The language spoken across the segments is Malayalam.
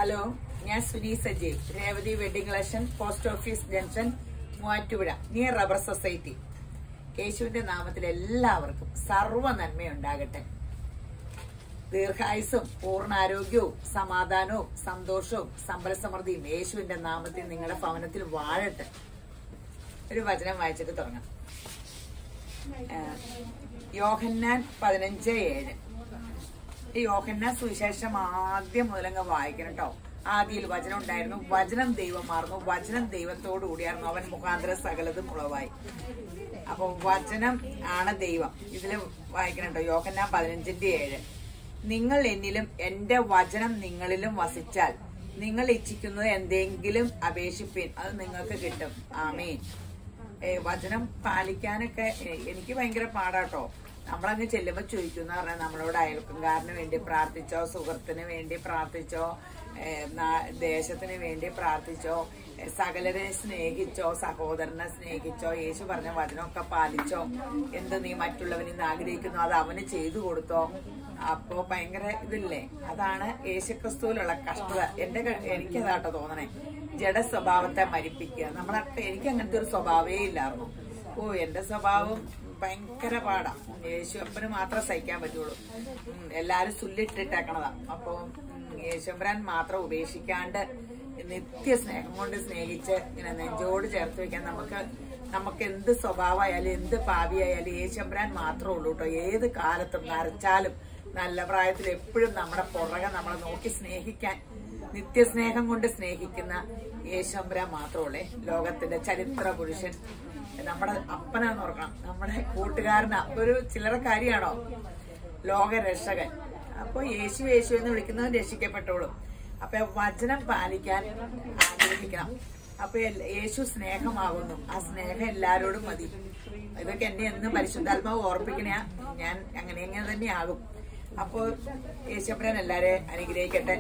ഹലോ, ഞാൻ Suni Sajeev, Revathi wedding collection, post office junction, Muvattupuzha, near rubber society. യേശുവിന്റെ നാമത്തിൽ എല്ലാവർക്കും സർവ്വ നന്മയുണ്ടാകട്ടെ. ദീർഘായുസും പൂർണ്ണാരോഗ്യവും സമാധാനവും സന്തോഷവും സമ്പൽ സമൃദ്ധിയും യേശുവിന്റെ നാമത്തിൽ നിങ്ങളുടെ ഭവനത്തിൽ വാഴട്ടെ. ഒരു വചനം വായിച്ചിട്ട് തുടങ്ങാം. യോഹന്നാൻ 15:7. ഈ യോഹന്നാൻ സുവിശേഷം ആദ്യം മുതലങ്ങ് വായിക്കണം കേട്ടോ. ആദിയിൽ വചനം ഉണ്ടായിരുന്നു, വചനം ദൈവമായിരുന്നു, വചനം ദൈവത്തോടു കൂടിയായിരുന്നു, അവൻ മുഖാന്തരം സകലതും ഉളവായി. അപ്പൊ വചനം ആണ് ദൈവം. ഇതില് വായിക്കണം കേട്ടോ. യോഹന്നാൻ 15:7. നിങ്ങൾ എന്നിലും എന്റെ വചനം നിങ്ങളിലും വസിച്ചാൽ നിങ്ങൾ ഇച്ഛിക്കുന്നത് എന്തെങ്കിലും അപേക്ഷിപ്പിൻ, അത് നിങ്ങൾക്ക് കിട്ടും. ആമേൻ. വചനം പാലിക്കാനൊക്കെ എനിക്ക് ഭയങ്കര പാടാട്ടോ. നമ്മളങ്ങ് ചെല്ലുമ്പോ ചോദിക്കുന്ന പറഞ്ഞാൽ നമ്മളോട് അയൽക്കാരന് വേണ്ടി പ്രാർത്ഥിച്ചോ, സുഹൃത്തിന് വേണ്ടി പ്രാർത്ഥിച്ചോ, ദേശത്തിന് വേണ്ടി പ്രാർത്ഥിച്ചോ, സകലരെ സ്നേഹിച്ചോ, സഹോദരനെ സ്നേഹിച്ചോ, യേശു പറഞ്ഞ വചനമൊക്കെ പാലിച്ചോ, എന്ത് നീ മറ്റുള്ളവന് ഇന്ന് ആഗ്രഹിക്കുന്നു അത് അവന് ചെയ്തു കൊടുത്തോ. അപ്പോ ഭയങ്കര ഇതില്ലേ, അതാണ് യേശുക്രിസ്തുവിലുള്ള കഷ്ടത. എനിക്കതാട്ടോ തോന്നണേ. ജഡ സ്വഭാവത്തെ മരിപ്പിക്കുക. നമ്മളൊക്കെ എനിക്ക് അങ്ങനത്തെ ഒരു സ്വഭാവേ ഇല്ലായിരുന്നു. എന്റെ സ്വഭാവം ഭയങ്കര പാടാ. യേശുപ്പന് മാത്രം സഹിക്കാൻ പറ്റുള്ളൂ. എല്ലാരും സുല്ലിട്ടിട്ടേക്കണതാ. അപ്പൊ യേശുമ്പരാൻ മാത്രം ഉപേക്ഷിക്കാണ്ട് നിത്യ സ്നേഹം കൊണ്ട് സ്നേഹിച്ച് ഇങ്ങനെ നെഞ്ചോട് ചേർത്ത് വെക്കാൻ നമുക്ക് എന്ത് സ്വഭാവമായാലും എന്ത് പാപിയായാലും യേശുമ്പരാൻ മാത്രമേ ഉള്ളൂ കേട്ടോ. ഏത് കാലത്തും നരച്ചാലും നല്ല പ്രായത്തിൽ എപ്പോഴും നമ്മുടെ പുറകെ നമ്മളെ നോക്കി സ്നേഹിക്കാൻ നിത്യസ്നേഹം കൊണ്ട് സ്നേഹിക്കുന്ന യേശുമ്പരാൻ മാത്രമേ ലോകത്തിന്റെ ചരിത്ര പുരുഷൻ. നമ്മുടെ അപ്പനാന്ന് ഓർക്കണം, നമ്മുടെ കൂട്ടുകാരനാ. ഒരു ചില്ലറക്കാരിയാണോ? ലോകരക്ഷകൻ. അപ്പൊ യേശു യേശു എന്ന് വിളിക്കുന്നവൻ രക്ഷിക്കപ്പെട്ടോളും. അപ്പൊ വചനം പാലിക്കാൻ ആഗ്രഹിക്കണം. അപ്പൊ യേശു സ്നേഹമാകുന്നു. ആ സ്നേഹം എല്ലാരോടും മതി. ഇതൊക്കെ എന്നെ എന്നും പരിശുദ്ധാത്മാവ് ഓർപ്പിക്കണ. ഞാൻ അങ്ങനെ തന്നെയാകും. അപ്പോ യേശുപ്പൻ എല്ലാരെയും അനുഗ്രഹിക്കട്ടെ.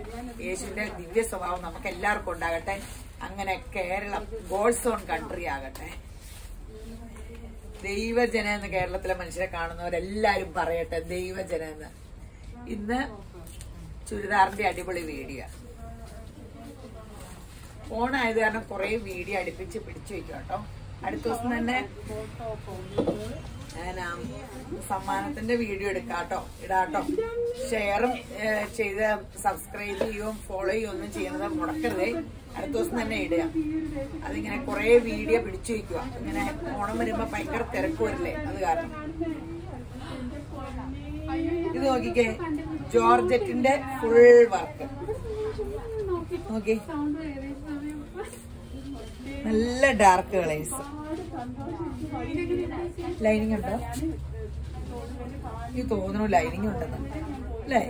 യേശുവിന്റെ ദിവ്യ സ്വഭാവം നമുക്ക് എല്ലാവർക്കും ഉണ്ടാകട്ടെ. അങ്ങനെ കേരളം ഗോഡ്സ് ഓൺ കൺട്രി ആകട്ടെ. ദൈവജന എന്ന് കേരളത്തിലെ മനുഷ്യരെ കാണുന്നവരെല്ലാരും പറയട്ടെ ദൈവജന എന്ന്. ഇന്ന് ചുരിദാറിന്റെ അടിപൊളി വീഡിയോ. ഫോണായത് കാരണം കുറെ വീഡിയോ അടുപ്പിച്ച് പിടിച്ചു വെക്കും കേട്ടോ. അടുത്ത ദിവസം തന്നെ സമ്മാനത്തിന്റെ വീഡിയോ എടുക്കാട്ടോ, ഇടാട്ടോ. ഷെയറും ചെയ്ത് സബ്സ്ക്രൈബ് ചെയ്യുകയും ഫോളോ ചെയ്യുകയും ഒന്നും ചെയ്യുന്നത് മുടക്കരുതേ. അടുത്ത ദിവസം തന്നെ ഇടുക. അതിങ്ങനെ കുറെ വീഡിയോ പിടിച്ചു വയ്ക്കുക. ഇങ്ങനെ ഓണം വരുമ്പോ ഭയങ്കര തിരക്ക് വരില്ലേ, അത് കാരണം. ഇത് നോക്കിക്കേ, ജോർജറ്റിന്റെ ഫുൾ വർക്ക് നോക്കി. നല്ല ഡാർക്ക് കളേഴ്സ്. ലൈനിങ് ഉണ്ടോ? ഈ തോന്നുന്നു ലൈനിങ് ഉണ്ടെന്ന് അല്ലേ?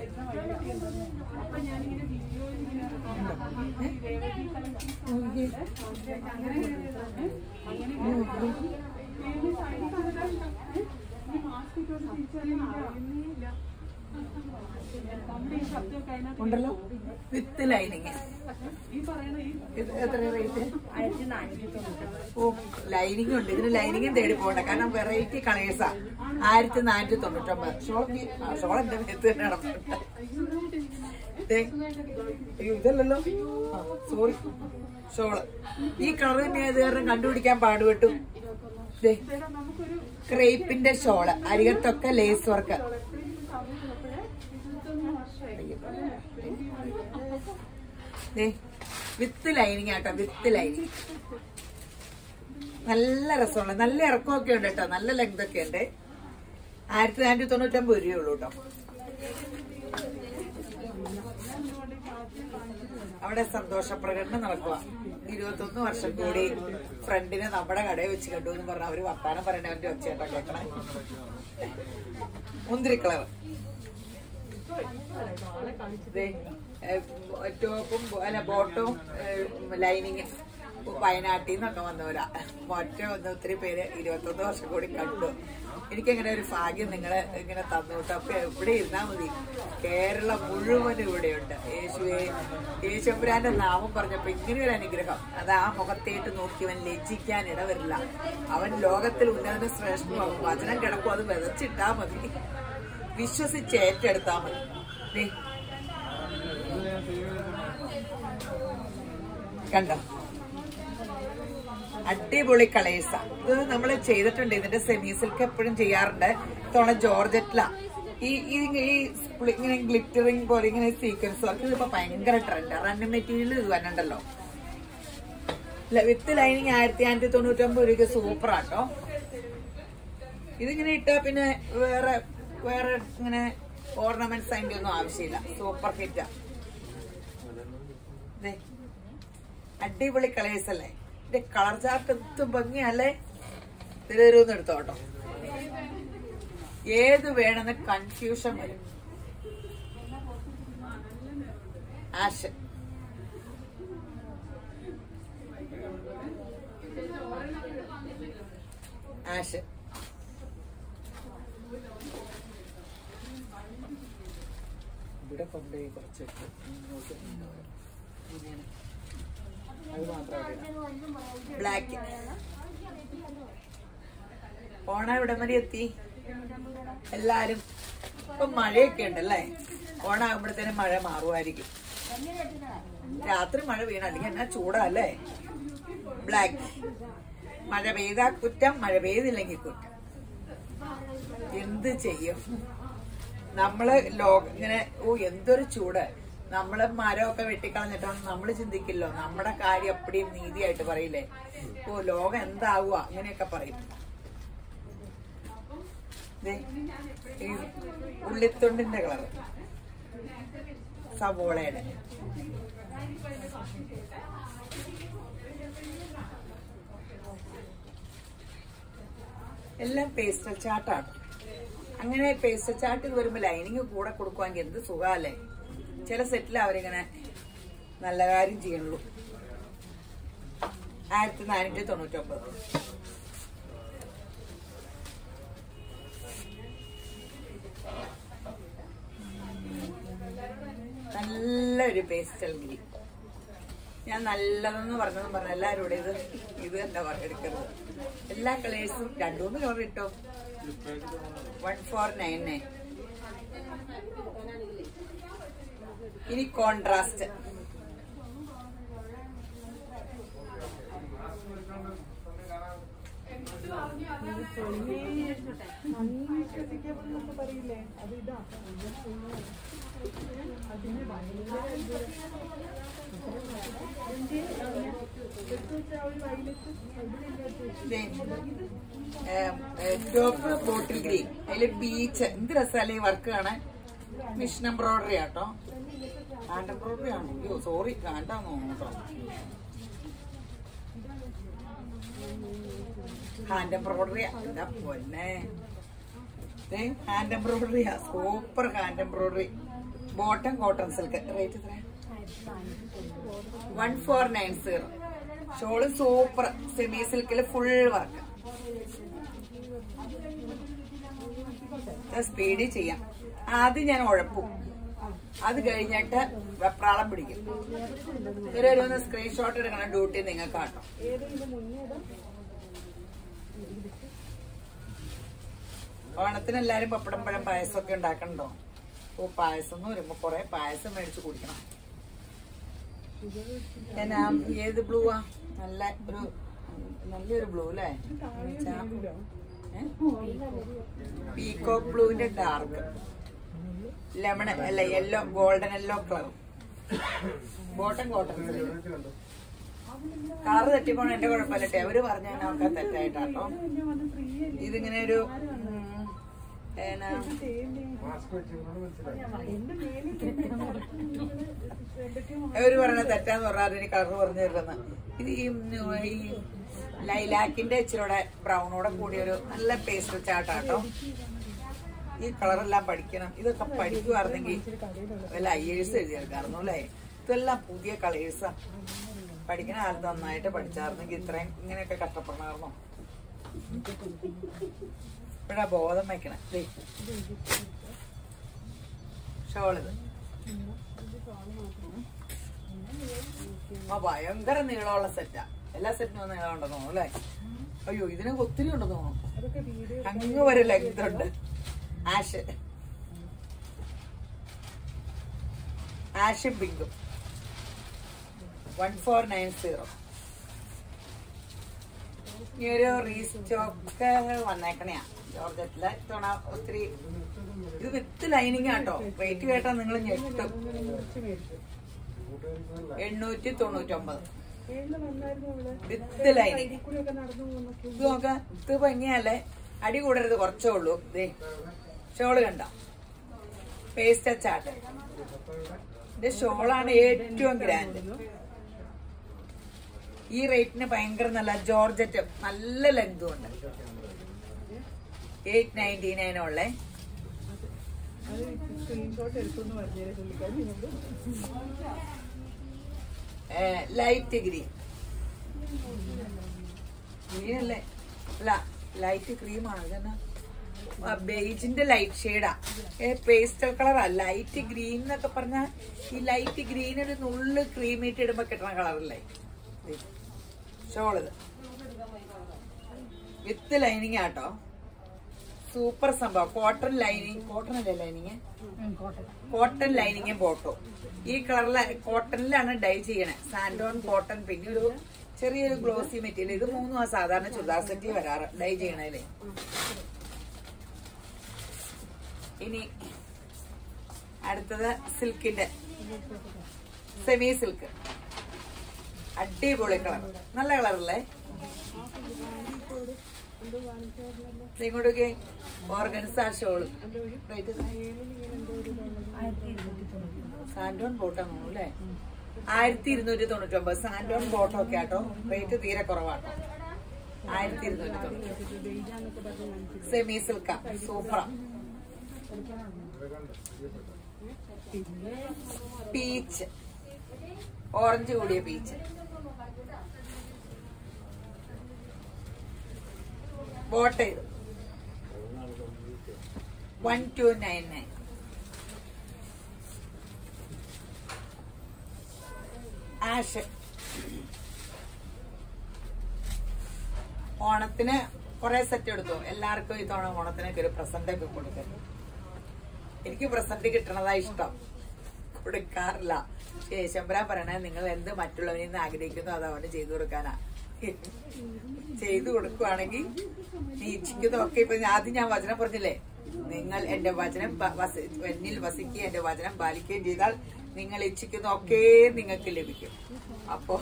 ഉണ്ടല്ലോ വിത്ത് ലൈനിങ്. എത്ര റേറ്റ്? ലൈനിങ് ഉണ്ട്. ഇതിന് ലൈനിങ്ങും തേടി പോകണ്ട, കാരണം വെറൈറ്റി കളേഴ്സാ. 1499. ഷോളെന്റെ മേത്ത് തന്നെ നടന്നിട്ടുണ്ട്. ഇതല്ലല്ലോ, സോറി, ഷോള്. ഈ കളർ തന്നെ ഏത് കാരണം കണ്ടുപിടിക്കാൻ പാടുപെട്ടു. ക്രേപ്പിന്റെ ഷോള്, അരികത്തൊക്കെ ലേസ് വർക്ക്. വിത്ത് ലൈനിങ് ആട്ടോ, വിത്ത് ലൈനിങ്. നല്ല രസമുള്ള, നല്ല ഇറക്കമൊക്കെ ഉണ്ട് കേട്ടോ, നല്ല ലെങ്ത് ഒക്കെ ഉണ്ട്. 1499 രൂപയുള്ളൂ കേട്ടോ. അവിടെ സന്തോഷ പ്രകടനം നടക്കുക. 21 വർഷം കൂടി ഫ്രണ്ടിനെ നമ്മുടെ കടയിൽ വെച്ച് കണ്ടു എന്ന് പറഞ്ഞ അവര് വർത്താനം പറയണവന്റെ ഒച്ചയാട്ടോ കേൾക്കണേ. മുന്തിരി കളർ ടോപ്പും ബോട്ടവും ലൈനിങ് വയനാട്ടിൽ നിന്നൊക്കെ വന്നവരാ. ഒത്തിരി പേര് 21 വർഷം കൂടി കണ്ടു. എനിക്കങ്ങനെ ഒരു ഭാഗ്യം നിങ്ങളെ ഇങ്ങനെ തന്നു കേട്ടോ. അപ്പൊ എവിടെ ഇരുന്നാ മതി, കേരളം മുഴുവനും ഇവിടെയുണ്ട്. യേശുപുരാന്റെ നാമം പറഞ്ഞപ്പോ ഇങ്ങനെ ഒരു അനുഗ്രഹം. അത് ആ മുഖത്തേട്ട് നോക്കിയവൻ ലജ്ജിക്കാൻ ഇടവരില്ല. അവൻ ലോകത്തിൽ ഉന്നതന ശ്രേഷ്ഠമാകും. വചനം കിടക്കും, അത് വിതച്ചിട്ടാ മതി, വിശ്വസിച്ച് ഏറ്റെടുത്താ മതി. കണ്ടോ, അടിപൊളി കളേഴ്സാ. ഇത് നമ്മൾ ചെയ്തിട്ടുണ്ട്. ഇതിന്റെ സെമി സിൽക്ക് എപ്പോഴും ചെയ്യാറുണ്ട്. ഇത്തവണ ജോർജറ്റില ഈ ഇങ്ങനെ ഗ്ലിറ്ററിങ് പോലെ ഇങ്ങനെ സീക്വൻസ് വർക്ക് ഇതിപ്പോ ഭയങ്കര ട്രെൻഡ്. റണ്ണിങ് മെറ്റീരിയൽ ഇത് വന്നിട്ടുണ്ടല്ലോ. വിത്ത് ലൈനിങ് 1599 രൂപയ്ക്ക് സൂപ്പർ ആട്ടോ. ഇതിങ്ങനെ ഇട്ടാ പിന്നെ വേറെ ഇങ്ങനെ ഓർണമെന്റ്സ് അതിന്റെ ഒന്നും ആവശ്യമില്ല. സൂപ്പർ ഹിറ്റാ. അടിപൊളി കളേഴ്സ് അല്ലേ. ഇതിന്റെ കളർ ചാർട്ട് എത്തും ഭംഗിയല്ലേ. തിരൂന്ന് എടുത്തോട്ടോ. ഏത് വേണമെന്ന് കൺഫ്യൂഷൻ വരും. ആഷ് ആഷ് ഇവിടെ കൊണ്ടുപോയി കുറച്ചിട്ട് അത് മാത്രം. ബ്ലാക്ക് ഓണ ഇവിടെ വരെ എത്തി. എല്ലാരും ഇപ്പൊ മഴയൊക്കെ ഉണ്ടല്ലേ. ഓണാകുമ്പോഴത്തേനും മഴ മാറുമായിരിക്കും. രാത്രി മഴ വീണ, അല്ലെങ്കിൽ എന്നാ ചൂടല്ലേ. ബ്ലാക്ക് മഴ പെയ്താ കുറ്റം, മഴ പെയ്തില്ലെങ്കിൽ കുറ്റം. എന്ത് ചെയ്യും നമ്മള് ഇങ്ങനെ എന്തൊരു ചൂട്. നമ്മള് മരമൊക്കെ വെട്ടിക്കളഞ്ഞിട്ടാണ് നമ്മള് ചിന്തിക്കില്ലോ. നമ്മുടെ കാര്യം എപ്പടിയും നീതിയായിട്ട് പറയില്ലേ. ലോകം എന്താവുക അങ്ങനെയൊക്കെ പറയും. ഈ ഉള്ളിത്തൊണ്ടിന്റെ കളർ സവോളയുടെ എല്ലാം പേസ്റ്റൽ ചാട്ടാണ്. അങ്ങനെ പേസ്റ്റൽ ചാട്ട് വരുമ്പോ ലൈനിങ് കൂടെ കൊടുക്കുവാണെങ്കിൽ എന്ത് സുഖല്ലേ. ചില സെറ്റിൽ അവരിങ്ങനെ നല്ല കാര്യം ചെയ്യുള്ളൂ. 1499. നല്ലൊരു പേസ്റ്റൽ ഗ്രീൻ. ഞാൻ നല്ലതെന്ന് പറഞ്ഞെന്ന് പറഞ്ഞ എല്ലാവരും കൂടെ ഇത് എന്താ പറയുക എടുക്കുന്നത്. എല്ലാ കളേഴ്സും 2-3 കളർ ഇട്ടോ. 1499. ഇനി കോൺട്രാസ്റ്റ്. Top bottle green. അതില് ബീച്ച്. എന്ത് രസമല്ലേ ഈ വർക്ക് കാണാൻ. മിഷൻ എംബ്രോയിഡറി ആട്ടോ. ഹാൻഡ് എംബ്രോയിഡറി ആണോ? അയ്യോ സോറി, ഹാൻഡാന്ന് തോന്നുന്നു. ഹാൻഡ് എംബ്രോയിഡറി എന്താ പൊന്നെ. ഹാൻഡ് എംബ്രോയിഡറിയാ. Super hand embroidery. Bottom cotton silk. Rate എത്ര? 1490. ഷോള് സൂപ്പർ സെമി സിൽക്കില് ഫുൾ വർക്ക്. സ്പീഡിൽ ചെയ്യാം. ആദ്യം ഞാൻ ഉഴപ്പും, അത് കഴിഞ്ഞിട്ട് വെപ്രാളം പിടിക്കും. ഇവരൊന്ന് സ്ക്രീൻഷോട്ട് എടുക്കണം. ഡ്യൂട്ടി നിങ്ങൾക്ക് കാട്ടോ. ഓണത്തിന് എല്ലാരും പപ്പടം പഴം പായസമൊക്കെ ഉണ്ടാക്കണ്ടോ? പായസം എന്ന് വരുമ്പോ കൊറേ പായസം മേടിച്ചു കുടിക്കണം. എന്നാ ഏത് ബ്ലൂവാ? നല്ലൊരു ബ്ലൂ അല്ലേ. പീകോക്ക് ബ്ലൂവിന്റെ ഡാർക്ക് ലെമൺ അല്ല, yellow, golden yellow colour. Bottom cotton. Colour തെറ്റിപ്പോണ എന്റെ കുഴപ്പമില്ലട്ടെ. അവര് പറഞ്ഞ ഒക്കെ തെറ്റായിട്ടാട്ടോ. ഇതിങ്ങനെ ഒരു അവര് പറഞ്ഞ തെറ്റാന്ന് പറഞ്ഞാൽ ഇനി കളർ പറഞ്ഞു തരുന്ന. ഇത് ഈ ലൈലാക്കിന്റെ ഇച്ചിരിയുടെ ബ്രൗണോടെ കൂടിയൊരു നല്ല പേസ്റ്റൽ ചാട്ടാട്ടോ. ഈ കളറെല്ലാം പഠിക്കണം. ഇതൊക്കെ പഠിക്കുവായിരുന്നെങ്കിൽ വല്ല IAS എഴുതിയെടുക്കായിരുന്നു അല്ലേ. ഇതെല്ലാം പുതിയ കളേഴ്സാ. പഠിക്കുന്ന കാലത്ത് നന്നായിട്ട് പഠിച്ചായിരുന്നെങ്കിൽ ഇത്രയും ഇങ്ങനെയൊക്കെ കഷ്ടപ്പെടണമായിരുന്നോ. ഇപ്പഴാ ബോധം വയ്ക്കണേ. ഷോളിത് ഭയങ്കര നീളമുള്ള സെറ്റാ. എല്ലാ സെറ്റിനും നീളം ഉണ്ടെന്ന് തോന്നുന്നു അല്ലേ. അയ്യോ ഇതിനൊക്കെ ഒത്തിരി ഉണ്ടെന്ന് തോന്നുന്നു. അങ്ങ് വരെ ലെങ്ത് ഉണ്ട്. ആഷും പിങ്കും. 1490. ഈ ഒരു റീസ്റ്റോക്ക് വന്നേക്കണയാ ജോർജറ്റില്. ഇത്തവണ ഒത്തിരി ഇത് വിത്ത് ലൈനിങ് ആട്ടോ. റേറ്റ് കേട്ടാ നിങ്ങൾ ഞെട്ടും. 899 വിത്ത് ലൈനിങ്. ഇത് നോക്കാം, ഇത് ഭംഗിയല്ലേ. അടി കൂടരുത്, കുറച്ചേ ഉള്ളൂ. ഇതേ ഷോള് കണ്ട പേസ്റ്റ് ചാട്ട്. ഇത് ഷോളാണ് ഏറ്റവും ഗ്രാൻഡ്. ഈ റേറ്റിന് ഭയങ്കര നല്ല ജോർജറ്റ്, നല്ല ലെങ്തും ഉണ്ട്. 899 ഉള്ളേ. Light green. ഗ്രീൻ അല്ലേ? അല്ല, ലൈറ്റ് ക്രീമാണ്. ഇതന്നെ ബേജിന്റെ ലൈറ്റ് ഷെയ്ഡാ. പേസ്റ്റൽ കളറാ. ലൈറ്റ് ഗ്രീൻ എന്നൊക്കെ പറഞ്ഞാൽ ഈ ലൈറ്റ് ഗ്രീൻ ഒരു നുള്ള് ക്രീമിട്ട് ഇടുമ്പോ കിട്ടുന്ന കളറല്ലേ. ഷോള് വിത്ത് ലൈനിങ് ആട്ടോ. സൂപ്പർ സംഭവം. Cotton lining. കോട്ടൺ അല്ലേ ലൈനിങ്? കോട്ടൺ ലൈനിങ്ങും ബോട്ടോ. ഈ കളറിലെ കോട്ടണിലാണ് ഡൈ ചെയ്യണേ. സാൻഡോൺ കോട്ടൺ, പിന്നെ ഒരു ചെറിയൊരു ഗ്ലോസി മെറ്റീരിയൽ. ഇത് 3 സാധാരണ ചുരിദാർ സെറ്റ് വരാറ് ഡൈ ചെയ്യണല്ലേ. ഇനി അടുത്തത് സിൽക്കിന്റെ സെമി സിൽക്ക്. അടിപൊളി കളർ, നല്ല കളറല്ലേ. ഇങ്ങോട്ടൊക്കെ ഓർഗൻസ ഷോള്. സാൻഡോൺ ബോട്ടാണ് അല്ലേ? 1299. സാൻഡോൺ ബോട്ടോ ഒക്കെ ആട്ടോ. റേറ്റ് തീരെ കുറവാട്ടോ. 1299. സെമി സിൽക്ക, സൂപ്പറാ. പീച്ച്, ഓറഞ്ച് കൂടിയ പീച്ച്. ബോട്ട് 1299. ആഷ്. ഓണത്തിന് കുറെ സെറ്റ് എടുത്തു. എല്ലാവർക്കും ഇത്തവണ ഓണത്തിനൊക്കെ ഒരു പ്രസന്റ് ഒക്കെ കൊടുക്കും. എനിക്ക് പ്രസന്റ് കിട്ടണതാ ഇഷ്ടം, കൊടുക്കാറില്ല. ശേഷംബരാൻ പറയണേ, നിങ്ങൾ എന്ത് മറ്റുള്ളവരിൽ നിന്ന് ആഗ്രഹിക്കുന്നു അത് അവന് ചെയ്തു കൊടുക്കാനാ. ചെയ്തു കൊടുക്കുവാണെങ്കിൽ നീ ഇച്ഛിക്കുന്നതൊക്കെ. ഇപ്പൊ ആദ്യം ഞാൻ വചനം പറഞ്ഞില്ലേ, നിങ്ങൾ എന്റെ വചനം എന്നിൽ വസിക്കുകയും എന്റെ വചനം പാലിക്കുകയും ചെയ്താൽ നിങ്ങൾ ഇച്ഛിക്കുന്നതൊക്കെ നിങ്ങൾക്ക് ലഭിക്കും. അപ്പോ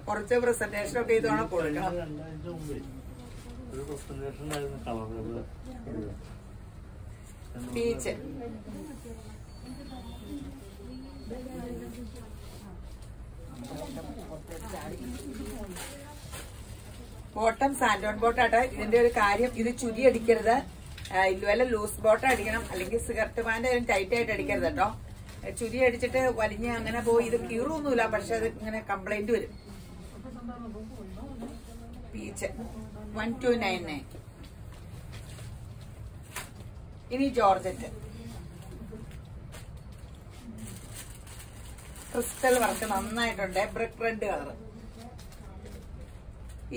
കുറച്ച് പ്രസന്റേഷൻ ഒക്കെ ഇതോടെ കൊടുക്കണം. പീച്ച് ബോട്ടം സാൻഡോൺ ബോട്ടാട്ടെ. ഇതിന്റെ ഒരു കാര്യം, ഇത് ചുരി അടിക്കരുത്. ഇതുപോലെ ലൂസ് ബോട്ടം അടിക്കണം, അല്ലെങ്കിൽ സ്കർട്ട് പാന്റ് ടൈറ്റ് ആയിട്ട് അടിക്കരുത് കേട്ടോ. ചുരി അടിച്ചിട്ട് വലിഞ്ഞ് അങ്ങനെ പോയി ഇത് കീറൊന്നുമില്ല, പക്ഷെ അത് ഇങ്ങനെ കംപ്ലൈന്റ് വരും. പീച്ച് 1299. ഇനി ജോർജറ്റ് ക്രിസ്റ്റൽ വർക്ക് നന്നായിട്ടുണ്ട്. Brick red colour.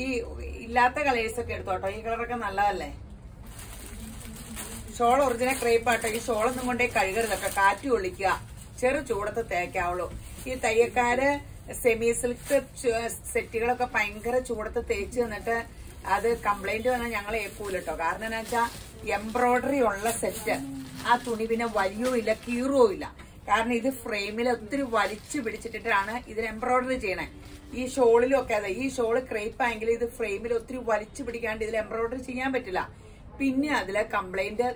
ഈ ഇല്ലാത്ത കളേഴ്സ് ഒക്കെ എടുത്തോട്ടോ. ഈ കളറൊക്കെ നല്ലതല്ലേ. ഷോൾ ഒറിജിനൽ ക്രേപ്പ് ആട്ടോ. ഈ ഷോളൊന്നും കൊണ്ടേ കഴുകരുതൊക്കെ, കാറ്റ് കൊള്ളിക്കുക, ചെറു ചൂടത്ത് തേക്കാവുള്ളൂ. ഈ തയ്യക്കാര് സെമി സിൽക്ക് സെറ്റുകളൊക്കെ ഭയങ്കര ചൂടത്ത് തേച്ച് തന്നിട്ട് അത് കംപ്ലൈന്റ് വന്നാൽ ഞങ്ങൾ ഏൽക്കൂല കേട്ടോ. കാരണം എന്താ വെച്ചാൽ എംബ്രോയിഡറി ഉള്ള സെറ്റ് ആ തുണി പിന്നെ വലിയോ ഇല്ല, കീറോ ഇല്ല. കാരണം ഇത് ഫ്രെയിമിൽ ഒത്തിരി വലിച്ചു പിടിച്ചിട്ടിട്ടാണ് ഇതിൽ എംബ്രോയിഡറി ചെയ്യണേ. ഈ ഷോളിലും ഒക്കെ അതെ. ഈ ഷോള് ക്രേപ്പ് ആയെങ്കിൽ ഇത് ഫ്രെയിമിൽ ഒത്തിരി വലിച്ചു പിടിക്കാണ്ട് ഇതിൽ എംബ്രോയിഡറി ചെയ്യാൻ പറ്റില്ല. പിന്നെ അതിലെ കംപ്ലൈന്റ്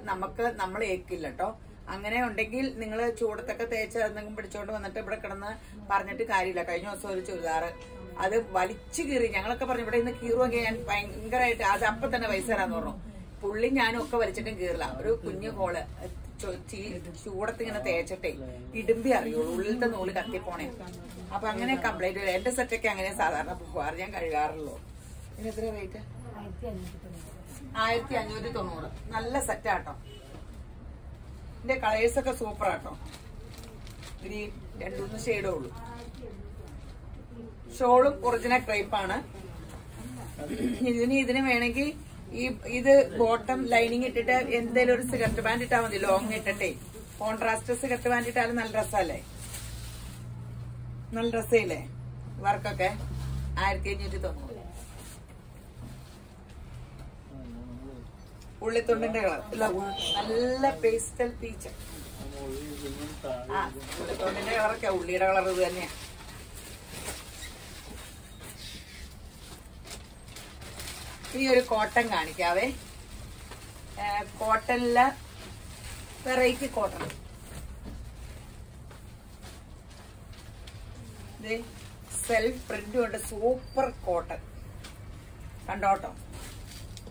നമ്മൾ ഏൽക്കില്ല കേട്ടോ. അങ്ങനെ ഉണ്ടെങ്കിൽ നിങ്ങൾ ചൂടത്തൊക്കെ തേച്ച് എന്തെങ്കിലും പിടിച്ചോണ്ട് വന്നിട്ട് ഇവിടെ കിടന്ന് പറഞ്ഞിട്ട് കാര്യമില്ല. കഴിഞ്ഞ ദിവസം ഒരു ചുരിദാറ് അത് വലിച്ചു കീറി. ഞങ്ങളൊക്കെ പറഞ്ഞു ഇവിടെ നിന്ന് കീറുമെങ്കിൽ ഞാൻ ഭയങ്കരമായിട്ട് അത് അപ്പം തന്നെ പൈസ തരാന്ന് പറഞ്ഞു. പുള്ളി ഞാനും ഒക്കെ വലിച്ചിട്ടും കീറില്ല. ഒരു കുഞ്ഞു ഹോള് ചൂടത്ത് ഇങ്ങനെ തേച്ചിട്ടേ ഇടുമ്പി അറിയുള്ളൂ, ഉള്ളിലത്തെ നൂല് കത്തിപ്പോണേ. അപ്പൊ അങ്ങനെ കംപ്ലൈന്റ് വരും. എന്റെ സെറ്റൊക്കെ അങ്ങനെ സാധാരണ പോകാറ്, ഞാൻ കഴുകാറുള്ളൂ. ഇതിന് എത്ര റേറ്റ്? 1590. നല്ല സെറ്റാട്ടോ. ഇതിന്റെ കളേഴ്സ് ഒക്കെ സൂപ്പർ ആട്ടോ. ഗ്രീൻ 2-3 ഷെയ്ഡേ ഉള്ളൂ. ഷോളും ഒറിജിനൽ ക്രൈപ്പാണ്. ഇതിന് വേണമെങ്കിൽ ഇത് ബോട്ടം ലൈനിങ് ഇട്ടിട്ട് എന്തേലും ഒരു സ്കർട്ട് പാന്റ് ഇട്ടാൽ മതി. ലോങ് ഇട്ടിട്ടേ കോൺട്രാസ്റ്റ് സ്കർട്ട് പാന്റ് ഇട്ടാലും നല്ല രസമല്ലേ. നല്ല രസയില്ലേ വർക്കൊക്കെ. 1590. ഉള്ളിത്തൊണ്ടിന്റെ കളർ നല്ല പേസ്റ്റൽ പീച്ച്. ഉള്ളിത്തൊണ്ടിന്റെ കളറൊക്കെ ഉള്ളിയുടെ കളർ ഇത് തന്നെയാ. ഇനി ഒരു കോട്ടൺ കാണിക്കാവേ. കോട്ടണില് വെറൈറ്റി കോട്ടൺ. സെൽഫ് പ്രിന്റും ഉണ്ട്. സൂപ്പർ കോട്ടൺ കണ്ടോട്ടോ.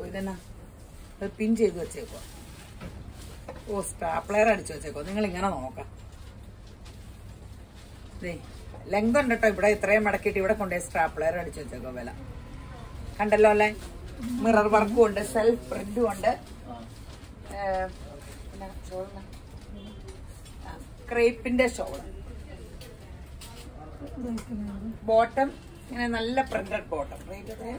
ഇതെന്നാ പിൻ ചെയ്ത് വെച്ചേക്കോ. സ്റ്റാപ്ലെയർ അടിച്ചു വെച്ചേക്കോ. നിങ്ങൾ ഇങ്ങനെ നോക്കാം. ലെങ്ത് ഉണ്ട് കേട്ടോ. ഇവിടെ ഇത്രയും മടക്കിയിട്ട് ഇവിടെ കൊണ്ടുപോയി സ്റ്റാപ്ലെയർ അടിച്ചു വെച്ചേക്കോ. വില കണ്ടല്ലോ അല്ലേ. മിറർ വർക്കും ഉണ്ട്. സെൽഫ് പ്രിന്റും ഉണ്ട്. ക്രേപ്പിന്റെ ഷോള്. ബോട്ടം ഇങ്ങനെ നല്ല പ്രിന്റഡ് ബോട്ടം. റേറ്റ് എത്രയാ?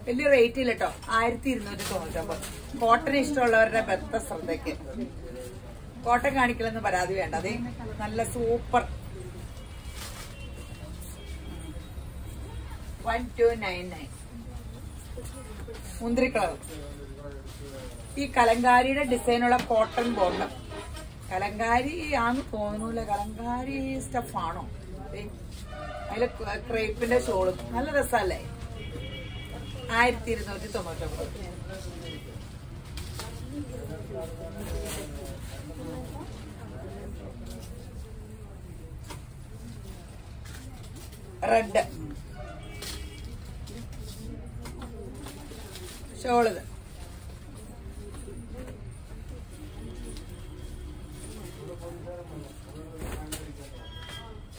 വലിയ റേറ്റ് ഇല്ല കേട്ടോ. 1299. കോട്ടൺ ഇഷ്ടമുള്ളവരുടെ ബെത്ത ശ്രദ്ധയ്ക്ക്. കോട്ടൺ കാണിക്കലെന്ന് പരാതി വേണ്ട. അതെ നല്ല സൂപ്പർ. 1299. മുന്തിരി കളർ. ഈ കലങ്കാരിയുടെ ഡിസൈനുള്ള കോട്ടൺ ബോട്ടം. കലങ്കാരി ആന്ന് തോന്നൂല. കലങ്കാരി സ്റ്റഫാണോ? അതില് ക്രേപ്പിന്റെ ഷോളും നല്ല രസമല്ലേ. 1299. റെഡ് ഷോളിത്.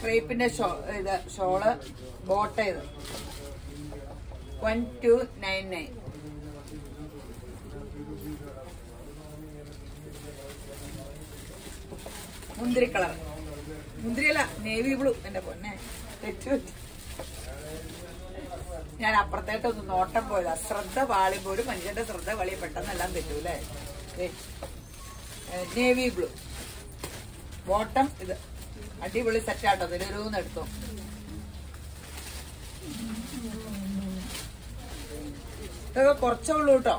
ക്രേപ്പിന്റെ ഷോള് ബോട്ട. ഇത് 1299. മുന്തിരി കളർ. മുന്തിരിയല്ല, navy blue. എന്റെ പൊന്നെ തെറ്റുപറ്റി. ഞാൻ അപ്പുറത്തേട്ടൊന്ന് നോട്ടം പോയതാ. ശ്രദ്ധ വാളിമ്പോ ഒരു മനുഷ്യന്റെ ശ്രദ്ധ വാളിയെ പെട്ടെന്നെല്ലാം തെറ്റൂല്ലേ. Navy blue bottom. ഇത് അടിപൊളി സെറ്റാട്ടോ. ഇതിലൊരുന്ന് എടുത്തോ. ഇതൊക്കെ കുറച്ചുള്ളൂ കേട്ടോ.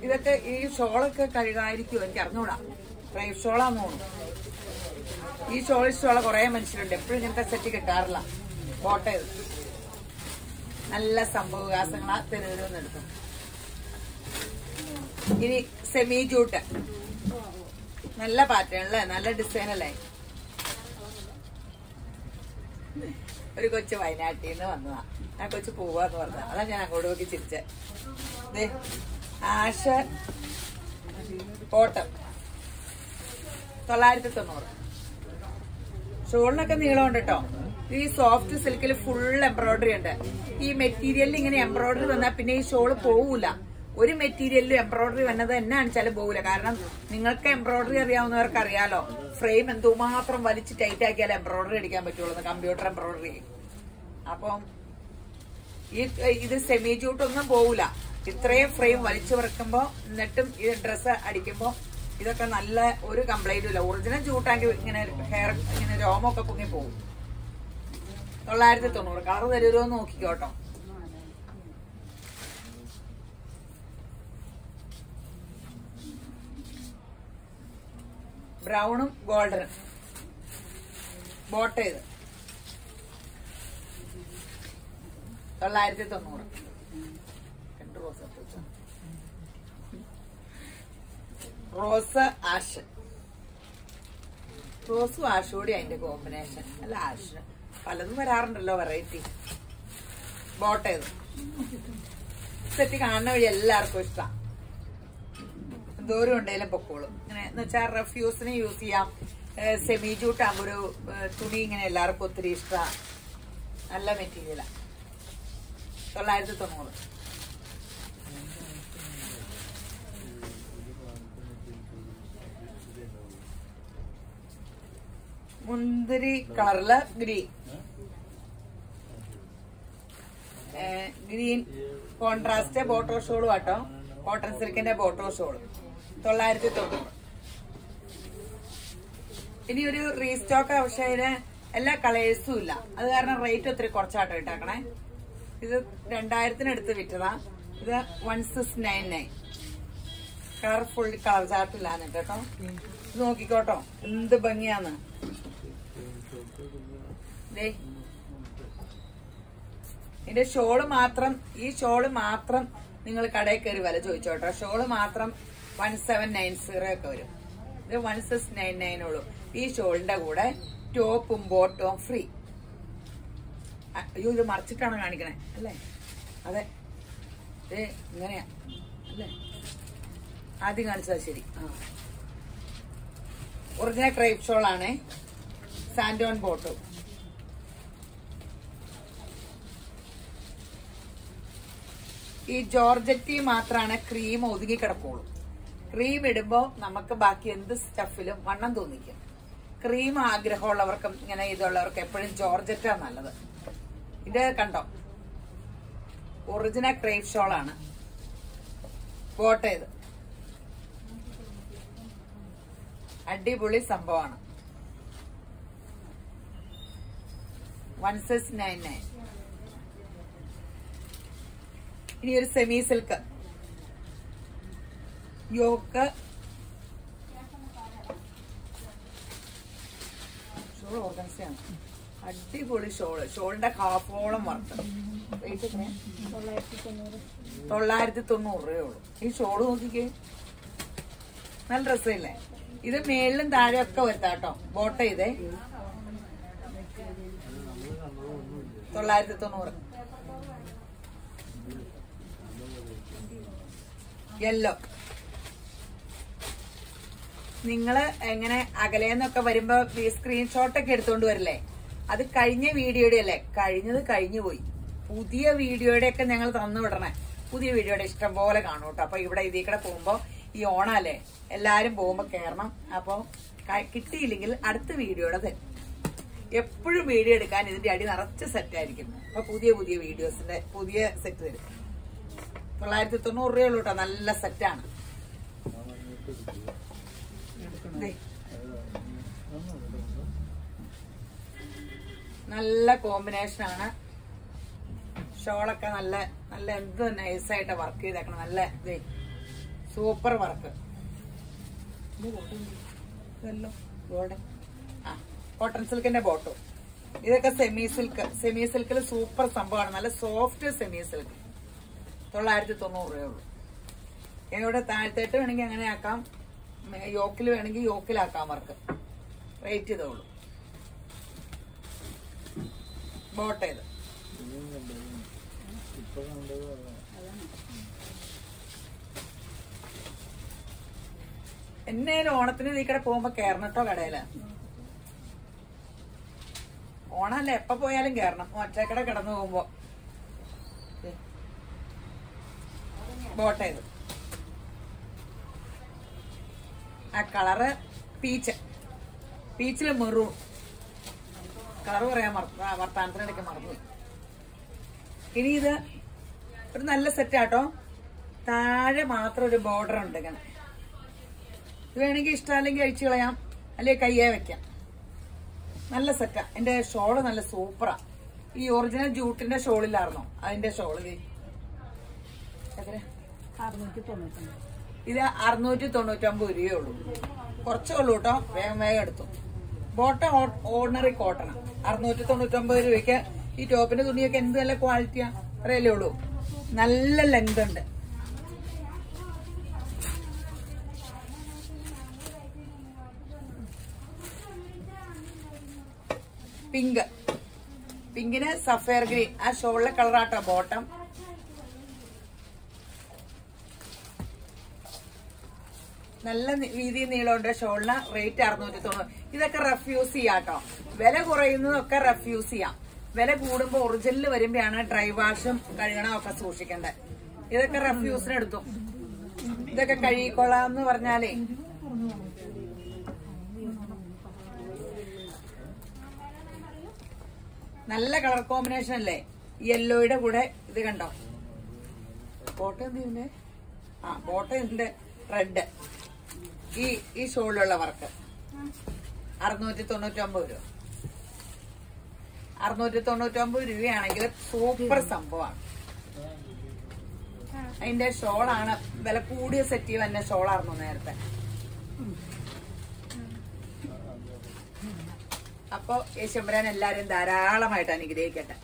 ഇതൊക്കെ ഈ ഷോളൊക്കെ കഴുകായിരിക്കും. എനിക്ക് അറിഞ്ഞൂടാ. ഫ്രൈഡ് ഷോളാന്ന് തോന്നുന്നു. ഈ ഷോൾ ഇഷ്ടമുള്ള കുറെ മനുഷ്യരുണ്ട്. എപ്പോഴും ഇങ്ങനത്തെ സെറ്റ് കിട്ടാറില്ല. ബോട്ടം ഇത് നല്ല സംഭവവികാസങ്ങളാ. തെരുവരുന്ന് എടുക്കും. ഇനി സെമി ജൂട്ട്. നല്ല പാറ്റേൺ അല്ലേ. നല്ല ഡിസൈൻ അല്ലേ. ഒരു കൊച്ചു വയനാട്ടിൽ നിന്ന് വന്നതാ. ആ കൊച്ചു പോവാന്ന് പറഞ്ഞ. അതാ ഞാൻ അങ്ങോട്ട് നോക്കി ചിരിച്ചേ. Ash cotton 990. ഷോളിനൊക്കെ നീളമുണ്ട് കേട്ടോ. ഈ സോഫ്റ്റ് സിൽക്കിൽ ഫുൾ എംബ്രോയിഡറി ഉണ്ട്. ഈ മെറ്റീരിയലിൽ ഇങ്ങനെ എംബ്രോയിഡറി വന്നാൽ പിന്നെ ഈ ഷോള് പോവൂല. ഒരു മെറ്റീരിയലിൽ എംബ്രോയിഡറി വന്നത് എന്നാണെച്ചാലും പോകില്ല. കാരണം നിങ്ങൾക്ക് എംബ്രോയിഡറി അറിയാവുന്നവർക്ക് അറിയാലോ. ഫ്രെയിം എന്തുമാത്രം വലിച്ച് ടൈറ്റ് ആക്കിയാലേ എംബ്രോയിഡറി അടിക്കാൻ പറ്റുള്ളൂ. Computer embroidery. അപ്പം ഇത് സെമി ജൂട്ടൊന്നും പോകൂല. ഇത്രയും ഫ്രെയിം വലിച്ചു വറക്കുമ്പോ എന്നിട്ടും ഈ ഡ്രസ്സ് അടിക്കുമ്പോ ഇതൊക്കെ നല്ല ഒരു കംപ്ലൈന്റും ഇല്ല. ഒറിജിനൽ ജൂട്ടാങ്കിൽ ഇങ്ങനെ ഹെയർ ഇങ്ങനെ രോമൊക്കെ പൊങ്ങി പോകും. 990. കളർ തരുമോ നോക്കിക്കോട്ടോ. ബ്രൗണും ഗോൾഡനും ബോട്ട. ഇത് 990. Rose ash. റോസും ആഷ് കൂടി അതിന്റെ കോമ്പിനേഷൻ. അല്ല ആഷ് പലതും വരാറുണ്ടല്ലോ വെറൈറ്റി. ബോട്ട. ഇത് സെറ്റ് കാണുന്ന വഴി എല്ലാവർക്കും ഇഷ്ടമാണ്. എന്തോരം ഉണ്ടെങ്കിലും പൊക്കോളും. ഇങ്ങനെ എന്ന് വെച്ചാൽ റെഫ്യൂസിന് യൂസ് ചെയ്യാം. സെമി ജൂട്ടാകുമ്പോ ഒരു തുണി ഇങ്ങനെ എല്ലാവർക്കും ഒത്തിരി ഇഷ്ടമാണ്. നല്ല മെറ്റീരിയലാണ്. 990. മുന്തിരി കളറില് ഗ്രീൻ. ഗ്രീൻ കോൺട്രാസ്റ്റ് ബോട്ടോ ഷോളും ആട്ടോ. കോട്ടൺ സിൽക്കിന്റെ ബോട്ടോ ഷോള് 990. ഇനി ഒരു റീസ്റ്റോക്ക് ആവശ്യത്തിന് എല്ലാ കളേഴ്സും ഇല്ല, അത് കാരണം റേറ്റ് ഒത്തിരി കുറച്ചാട്ടോ ഇട്ടാക്കണേ. ഇത് 2000-ന് വിറ്റതാ. ഇത് 1699. കളർ ഫുൾ കളർ ചാർട്ടില്ലാന്ന് കേട്ടോ. ഇത് നോക്കിക്കോട്ടോ എന്ത് ഭംഗിയാന്ന്. ഇതിന്റെ ഷോള് മാത്രം, ഈ ഷോള് മാത്രം നിങ്ങൾ കടയിൽ കയറി വില ചോദിച്ചോട്ടോ. ഷോള് മാത്രം 1790 ഒക്കെ വരും. ഇത് 1699 ഉള്ളൂ. ഈ ഷോളിന്റെ കൂടെ ടോപ്പും ബോട്ടവും ഫ്രീ. അയ്യോ, ഇത് മറിച്ചിട്ടാണ് കാണിക്കണേ അല്ലേ? അതെ, ഇത് ഇങ്ങനെയാ അല്ലേ? ആദ്യം കാണിച്ചതാ ശരി. ഒറിജിനൽ ക്രേപ്പ് ഷോളാണ്. സാൻഡോൺ ബോട്ടും. ഈ ജോർജറ്റി മാത്രമാണ് ക്രീം ഒതുങ്ങി കിടക്കുള്ളൂ. ക്രീം ഇടുമ്പോ നമുക്ക് ബാക്കി എന്ത് സ്റ്റഫിലും വണ്ണം തോന്നിക്കും. ക്രീം ആഗ്രഹമുള്ളവർക്കും ഇങ്ങനെ ഇതുള്ളവർക്കും എപ്പോഴും ജോർജറ്റാ നല്ലത്. ഇത് കണ്ടോ, ഒറിജിനൽ ക്രേപ്പ് ഷോളാണ്. ബോട്ട ഇത് അടിപൊളി സംഭവമാണ്. 1699. ഇനി ഒരു സെമി സിൽക്ക് യോക്ക് ഷോൾ ഓർഗൻസയാണ്. അടിപൊളി ഷോള്. ഷോളിന്റെ ഹാഫോളം വർക്ക്. 990 രൂപയുള്ളൂ. ഈ ഷോള് നോക്കിക്കേ, നല്ല രസമില്ലേ? ഇത് മേളിലും താഴെ ഒക്കെ വരുത്താട്ടോ. ബോട്ട ഇതേ 990. യെല്ലോ. നിങ്ങള് എങ്ങനെ അകലേന്നൊക്കെ വരുമ്പോ സ്ക്രീൻഷോട്ടൊക്കെ എടുത്തോണ്ട് വരില്ലേ? അത് കഴിഞ്ഞ വീഡിയോയുടെ അല്ലേ? കഴിഞ്ഞു പോയി. പുതിയ വീഡിയോയുടെ ഒക്കെ ഞങ്ങൾ തന്നു വിടണേ. പുതിയ വീഡിയോയുടെ ഇഷ്ടം പോലെ കാണും കേട്ടോ. അപ്പൊ ഇവിടെ ഇതിൽ കൂടെ പോകുമ്പോ ഈ ഓണല്ലേ, എല്ലാരും പോകുമ്പോ കേറണം. അപ്പൊ കിട്ടിയില്ലെങ്കിൽ അടുത്ത വീഡിയോയുടെ തരും. എപ്പോഴും വീഡിയോ എടുക്കാൻ ഇതിന്റെ അടി നിറച്ച സെറ്റ് ആയിരിക്കും. അപ്പൊ പുതിയ വീഡിയോസിന്റെ പുതിയ സെറ്റ് തരും. 990 രൂപയുള്ളൂ കേട്ടോ. നല്ല സെറ്റാണ്. നല്ല കോമ്പിനേഷനാണ്. ഷോളൊക്കെ നല്ല നല്ല എന്ത് നൈസായിട്ട് വർക്ക് ചെയ്തേക്കണം. നല്ല സൂപ്പർ വർക്ക്. ഗോൾഡൻ കോട്ടൺ സിൽക്കിന്റെ ബോട്ടോ. ഇതൊക്കെ സെമി സിൽക്കിൽ സൂപ്പർ സംഭവമാണ്. നല്ല സോഫ്റ്റ് സെമി സിൽക്ക്. 990 രൂപയുള്ളൂ. ഇവിടെ താഴത്തേട്ട് വേണമെങ്കിൽ അങ്ങനെ ആക്കാം. യോക്കിൽ വേണമെങ്കിൽ യോക്കിലാക്കാം. വർക്ക് റേറ്റ് ചെയ്തേ ഉള്ളൂ. ബോട്ട ഇത് എന്നേലും ഓണത്തിന് നീക്കടെ പോകുമ്പോ കേറണം കേട്ടോ കടയില്. ഓണല്ലേ, എപ്പ പോയാലും കേറണം. ഒറ്റക്കട കിടന്നു പോകുമ്പോ. ബോട്ട ഇത് ആ കളറ് പീച്ചില് മെറൂൺ കളർ പറയാൻ വർത്താനത്തിനിടയ്ക്ക് മറന്നുപോയി. ഇനി ഇത് ഒരു നല്ല സെറ്റാട്ടോ. താഴെ മാത്രം ഒരു ബോർഡർ ഉണ്ട് ഇങ്ങനെ. ഇത് വേണമെങ്കിൽ ഇഷ്ടമല്ലെങ്കിൽ അഴിച്ചു കളയാം, അല്ലെങ്കിൽ കയ്യേ വെക്കാം. നല്ല സെറ്റാ. എന്റെ ഷോള് നല്ല സൂപ്പറാ. ഈ ഒറിജിനൽ ജൂട്ടിന്റെ ഷോളിലായിരുന്നോ അതിന്റെ ഷോള്? എത്ര? 699. ഇത് 699 രൂപയേ ഉള്ളൂ. കുറച്ചേ ഉള്ളൂ കേട്ടോ. വേഗം എടുത്തു. ബോട്ടം ഓർഡിനറി കോട്ടൺ 699 രൂപയ്ക്ക്. ഈ ടോപ്പിന്റെ തുണിയൊക്കെ എന്ത് നല്ല ക്വാളിറ്റിയാ. അത്രയല്ലേ ഉള്ളൂ. നല്ല ലെങ്ത് ഉണ്ട്. പിങ്കിന് സഫയർ ഗ്രീൻ. ആ ഷോളിലെ കളറാട്ടോ ബോട്ടം. നല്ല വീതി നീളമുണ്ട് ഷോളിന്. റേറ്റ് 690. ഇതൊക്കെ റെഫ്യൂസ് ചെയ്യാട്ടോ. വില കുറയുന്നതൊക്കെ റെഫ്യൂസ് ചെയ്യാം. വില കൂടുമ്പോ ഒറിജിനൽ വരുമ്പോഴാണ് ഡ്രൈ വാഷും കഴുകണം ഒക്കെ സൂക്ഷിക്കേണ്ടത്. ഇതൊക്കെ റെഫ്യൂസിന് എടുത്തു. ഇതൊക്കെ കഴുകിക്കൊള്ളാന്ന് പറഞ്ഞാലേ നല്ല കളർ കോമ്പിനേഷൻ അല്ലേ? യെല്ലോയുടെ കൂടെ ഇത് കണ്ടോ. ബോട്ടം എന്തിന്റെ? ബോട്ടം ഇതിന്റെ റെഡ്. ഈ ഷോളിലുള്ള വർക്ക് 699 രൂപ. 699 രൂപയാണെങ്കിൽ സൂപ്പർ സംഭവമാണ്. അതിന്റെ ഷോളാണ് വില കൂടിയ സെറ്റ് തന്നെ ഷോളായിരുന്നു നേരത്തെ. അപ്പൊ യേശുമ്പരാൻ എല്ലാരും ധാരാളമായിട്ട് അനുഗ്രഹിക്കട്ടെ.